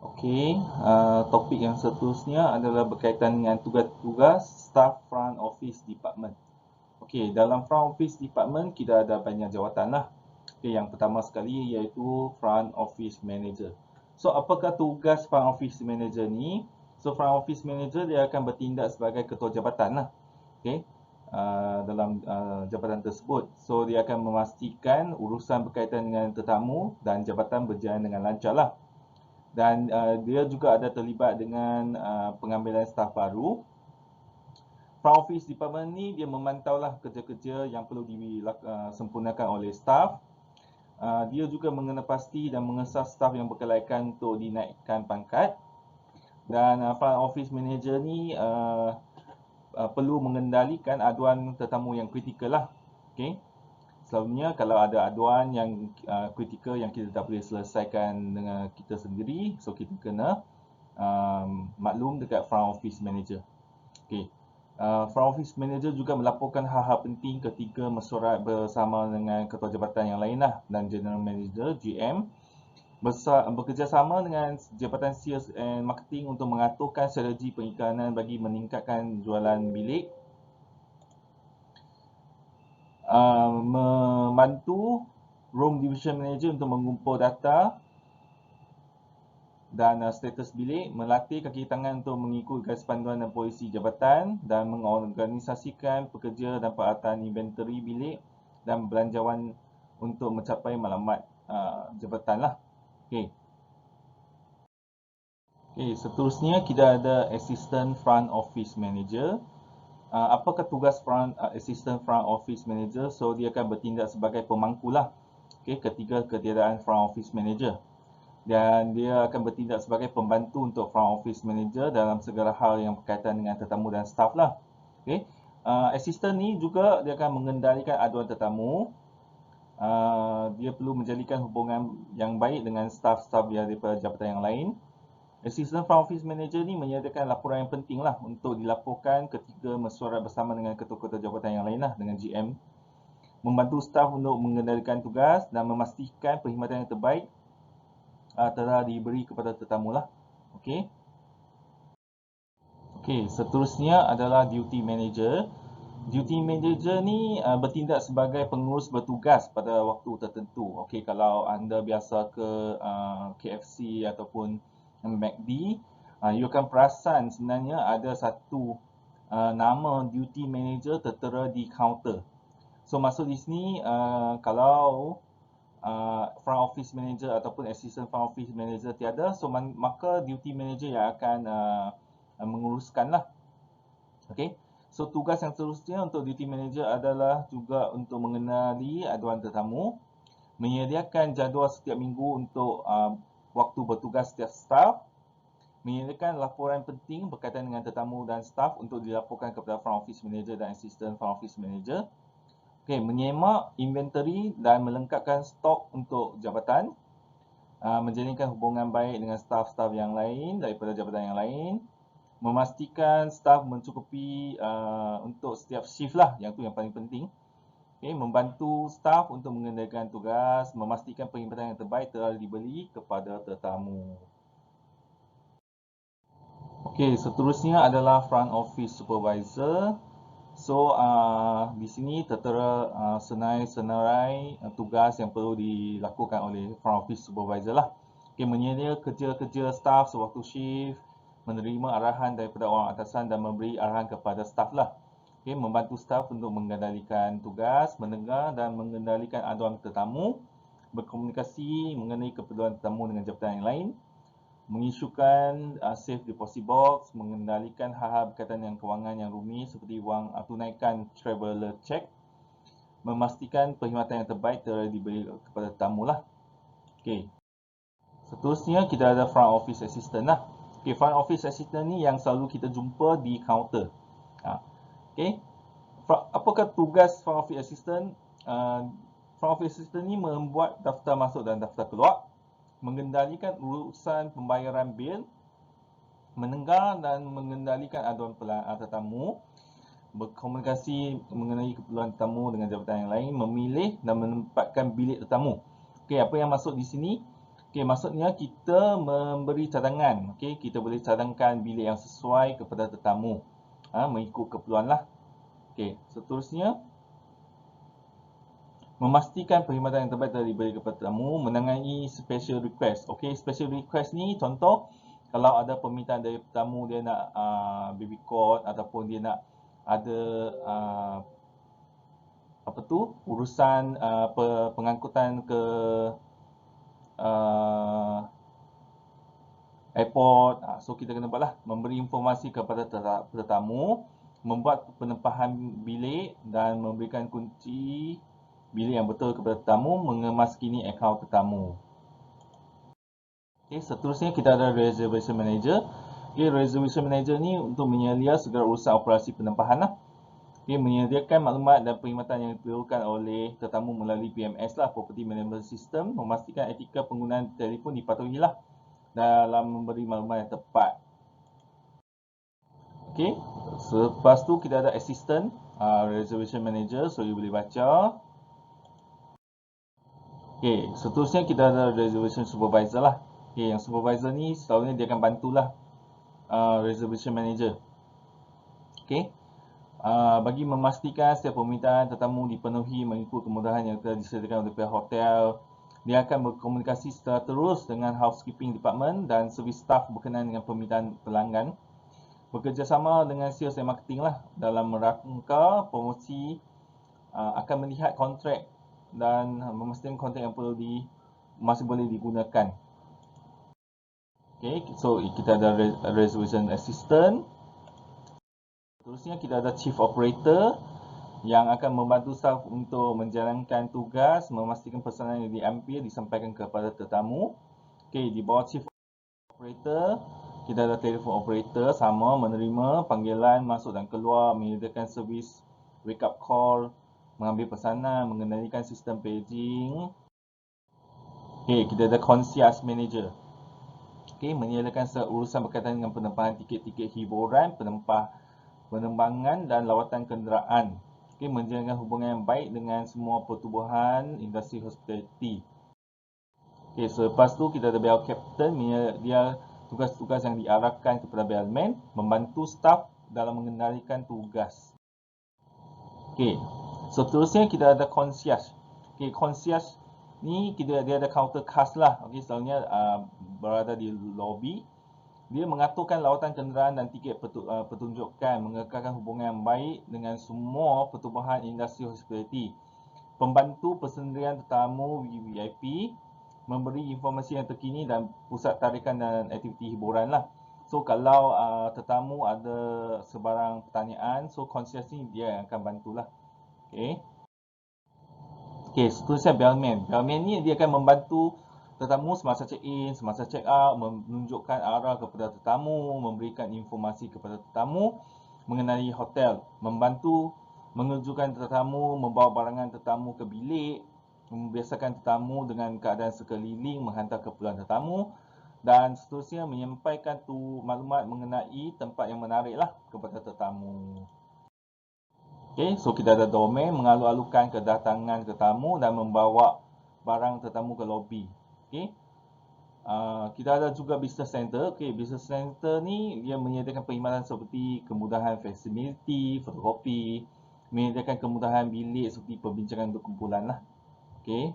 Okey, topik yang seterusnya adalah berkaitan dengan tugas-tugas staff front office department. Okey, dalam front office department kita ada banyak jawatan lah. Okey, yang pertama sekali iaitu front office manager. So, apakah tugas front office manager ni? So, front office manager dia akan bertindak sebagai ketua jabatan lah. Okey, dalam jabatan tersebut. So, dia akan memastikan urusan berkaitan dengan tetamu dan jabatan berjalan dengan lancar lah. Dan dia juga ada terlibat dengan pengambilan staf baru. Front office department ni dia memantaulah kerja-kerja yang perlu disempurnakan oleh staf. Dia juga mengenal pasti dan mengesah staf yang berkelaikan untuk dinaikkan pangkat. Dan front office manager ni perlu mengendalikan aduan tetamu yang kritikal lah. Okay. Selalunya kalau ada aduan yang kritikal yang kita tak boleh selesaikan dengan kita sendiri, so kita kena maklum dekat front office manager. Okay. Front office manager juga melaporkan hal-hal penting ketika mesyuarat bersama dengan ketua jabatan yang lain lah, dan general manager GM bekerjasama dengan jabatan sales and marketing untuk mengaturkan strategi periklanan bagi meningkatkan jualan bilik. Membantu room division manager untuk mengumpul data dan status bilik, melatih kaki tangan untuk mengikut garis panduan dan polisi jabatan, dan mengorganisasikan pekerja dan peralatan inventory bilik dan belanjawan untuk mencapai maklumat jabatan lah. Okey. Okey, seterusnya kita ada assistant front office manager. Apakah tugas assistant front office manager? So dia akan bertindak sebagai pemangku lah. Okey, ketika ketiadaan front office manager. Dan dia akan bertindak sebagai pembantu untuk front office manager dalam segala hal yang berkaitan dengan tetamu dan staf lah. Okay. Assistant ni juga dia akan mengendalikan aduan tetamu. Dia perlu menjadikan hubungan yang baik dengan staf-staf dia daripada jabatan yang lain. Assistant front office manager ni menyediakan laporan yang penting lah untuk dilaporkan ketika mesyuarat bersama dengan ketua-ketua jabatan yang lain lah, dengan GM. Membantu staf untuk mengendalikan tugas dan memastikan perkhidmatan yang terbaik telah diberi kepada tetamu lah. Okey. Okey, seterusnya adalah duty manager. Duty manager ni bertindak sebagai pengurus bertugas pada waktu tertentu. Okey, kalau anda biasa ke KFC ataupun McD, you akan perasan sebenarnya ada satu nama duty manager tertera di kaunter. So maksud di sini kalau front office manager ataupun assistant front office manager tiada, so maka duty manager yang akan menguruskan lah. Okay. So tugas yang seterusnya untuk duty manager adalah juga untuk mengenali aduan tetamu, menyediakan jadual setiap minggu untuk waktu bertugas setiap staf, menyediakan laporan penting berkaitan dengan tetamu dan staf untuk dilaporkan kepada front office manager dan assistant front office manager. Okay, menyemak inventory dan melengkapkan stok untuk jabatan, menjalinkan hubungan baik dengan staf-staf yang lain daripada jabatan yang lain, memastikan staf mencukupi untuk setiap shift lah, yang tu yang paling penting. Okay, membantu staf untuk mengendalikan tugas, memastikan perkhidmatan yang terbaik telah diberi kepada tetamu. Okey, seterusnya adalah front office supervisor. So di sini tertera senarai tugas yang perlu dilakukan oleh front office supervisor lah. Okay, menyedia kerja-kerja staf sewaktu shift, menerima arahan daripada orang atasan dan memberi arahan kepada staf lah. Okay, membantu staf untuk mengendalikan tugas, mendengar dan mengendalikan aduan tetamu, berkomunikasi mengenai keperluan tetamu dengan jabatan yang lain, mengisukan safe deposit box, mengendalikan hal-hal berkaitan dengan kewangan yang rumit seperti wang tunaikan traveller check, memastikan perkhidmatan yang terbaik telah diberi kepada tetamu lah. Okay. Seterusnya kita ada front office assistant lah. Okay, front office assistant ni yang selalu kita jumpa di kaunter. Okay. Apakah tugas front office assistant? Front office assistant ni membuat daftar masuk dan daftar keluar, mengendalikan urusan pembayaran bil, mendengar dan mengendalikan aduan tetamu, berkomunikasi mengenai keperluan tetamu dengan jabatan yang lain, memilih dan menempatkan bilik tetamu. Okey, apa yang masuk di sini? Okey, maksudnya kita memberi cadangan. Okey, kita boleh cadangkan bilik yang sesuai kepada tetamu. Mengikut keperluan lah. Okey, seterusnya memastikan perkhidmatan yang terbaik telah diberi kepada tetamu, menangani special request. Okey, special request ni contoh kalau ada permintaan dari tetamu dia nak baby cot ataupun dia nak ada urusan pengangkutan ke airport. So kita kena buatlah memberi informasi kepada tetamu, membuat penempahan bilik dan memberikan kunci bilik yang betul kepada tetamu, mengemaskini akaun tetamu. Okay, seterusnya kita ada reservation manager. Okay, reservation manager ni untuk menyelia segala urusan operasi penempahan lah. Okay, menyediakan maklumat dan perkhidmatan yang diperlukan oleh tetamu melalui PMS lah, Property Management System, memastikan etika penggunaan telefon dipatuhi lah dalam memberi maklumat yang tepat. Okay, selepas tu kita ada assistant reservation manager, so you boleh baca. Okay, seterusnya kita ada reservation supervisor lah. Okay, yang supervisor ni selalunya dia akan bantulah reservation manager. Okay, bagi memastikan setiap permintaan tetamu dipenuhi mengikut kemudahan yang telah disediakan oleh pihak hotel, dia akan berkomunikasi secara terus dengan housekeeping department dan servis staff berkenaan dengan permintaan pelanggan. Bekerjasama dengan sales dan marketing lah dalam rangka promosi, akan melihat kontrak dan memastikan kontrak yang perlu masih boleh digunakan. Okay, so kita ada reservation assistant. Seterusnya kita ada chief operator yang akan membantu staff untuk menjalankan tugas, memastikan pesanan yang diambil disampaikan kepada tetamu. Okay, di bawah chief operator kita ada telefon operator, sama menerima panggilan masuk dan keluar, menyediakan servis wake up call, mengambil pesanan, mengendalikan sistem paging. Okay, kita ada concierge manager. Okay, menyediakan urusan berkaitan dengan penempahan tiket-tiket hiburan, penerbangan dan lawatan kenderaan. Okay, menjaga hubungan yang baik dengan semua pertubuhan industri hospitality. Okay, selepas tu kita ada bell captain, dia tugas-tugas yang diarahkan kepada bellman, membantu staff dalam mengendalikan tugas. Okay, seterusnya kita ada concierge. Okay, concierge ni dia ada counter cast lah. Okay, selalunya berada di lobby. Dia mengaturkan lawatan kenderaan dan tiket pertunjukan, mengekalkan hubungan yang baik dengan semua pertubuhan industri hospitality, pembantu persendirian tetamu VIP, memberi informasi yang terkini dan pusat tarikan dan aktiviti hiburan lah. So kalau tetamu ada sebarang pertanyaan, so concierge ni dia yang akan bantulah. Okay. Okay, seterusnya bellman. Bellman ni dia akan membantu tetamu semasa check-in, semasa check-out, menunjukkan arah kepada tetamu, memberikan informasi kepada tetamu mengenai hotel, membantu mengerjakan tetamu, membawa barangan tetamu ke bilik, membiasakan tetamu dengan keadaan sekeliling, menghantar keperluan tetamu, dan seterusnya menyampaikan maklumat mengenai tempat yang menarik lah kepada tetamu. Okay, so kita ada domain, mengalu-alukan kedatangan tetamu dan membawa barang tetamu ke lobi. Okay. Kita ada juga business center. Okay, business center ni dia menyediakan perkhidmatan seperti kemudahan facility, fotokopi, menyediakan kemudahan bilik seperti perbincangan untuk kumpulan lah. Okay.